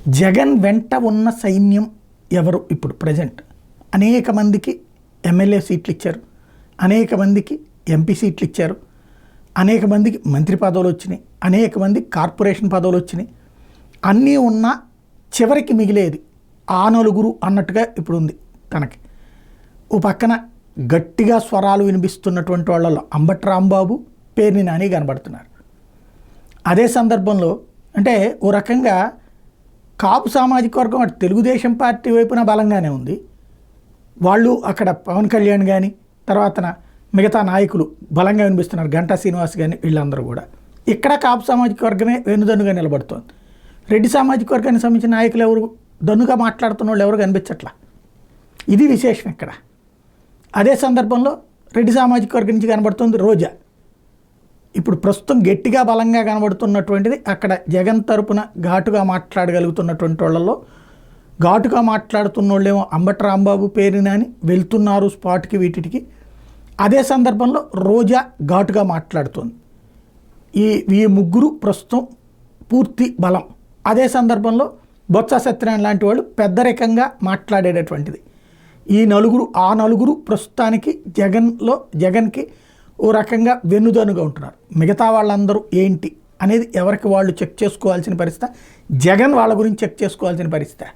జగన్ వెంట ఉన్న సైన్యం ఎవరు ఇప్పుడు ప్రజెంట్? అనేక మందికి ఎమ్మెల్యే సీట్లు ఇచ్చారు, అనేక మందికి ఎంపీ సీట్లు ఇచ్చారు, అనేక మందికి మంత్రి పదవులు వచ్చినాయి, అనేక మంది కార్పొరేషన్ పదవులు వచ్చినాయి. అన్నీ ఉన్నా చివరికి మిగిలేది ఆ నలుగురు అన్నట్టుగా ఇప్పుడు ఉంది తనకి. ఓ పక్కన గట్టిగా స్వరాలు వినిపిస్తున్నటువంటి వాళ్ళలో అంబటి రాంబాబు, పేర్ని నాని కనబడుతున్నారు. అదే సందర్భంలో అంటే ఓ రకంగా కాపు సామాజిక వర్గం అటు తెలుగుదేశం పార్టీ వైపున బలంగానే ఉంది. వాళ్ళు అక్కడ పవన్ కళ్యాణ్ కానీ తర్వాత మిగతా నాయకులు బలంగా వినిపిస్తున్నారు, గంటా శ్రీనివాస్ కానీ వీళ్ళందరూ కూడా. ఇక్కడ కాపు సామాజిక వర్గమే వెనుదన్నుగా నిలబడుతోంది. రెడ్డి సామాజిక వర్గానికి సంబంధించిన నాయకులు ఎవరు దన్నుగా మాట్లాడుతున్న వాళ్ళు ఎవరు కనిపించట్లా. ఇది విశేషం ఇక్కడ. అదే సందర్భంలో రెడ్డి సామాజిక వర్గం నుంచి కనబడుతుంది రోజా. ఇప్పుడు ప్రస్తుతం గట్టిగా బలంగా కనబడుతున్నటువంటిది అక్కడ జగన్ తరపున ఘాటుగా మాట్లాడగలుగుతున్నటువంటి వాళ్ళలో ఘాటుగా మాట్లాడుతున్న వాళ్ళేమో అంబటి రాంబాబు, పేర్ని నాని వెళ్తున్నారు స్పాట్కి వీటికి. అదే సందర్భంలో రోజా ఘాటుగా మాట్లాడుతుంది. ఈ ముగ్గురు ప్రస్తుతం పూర్తి బలం. అదే సందర్భంలో బొత్స సత్యనారాయణ లాంటి వాళ్ళు పెద్దరికంగా మాట్లాడేటటువంటిది. ఈ నలుగురు ఆ నలుగురు ప్రస్తుతానికి జగన్కి ఓ రకంగా వెన్నుదన్నుగా ఉంటున్నారు. మిగతా వాళ్ళందరూ ఏంటి అనేది ఎవరికి వాళ్ళు చెక్ చేసుకోవాల్సిన పరిస్థితి, జగన్ వాళ్ళ గురించి చెక్ చేసుకోవాల్సిన పరిస్థితి.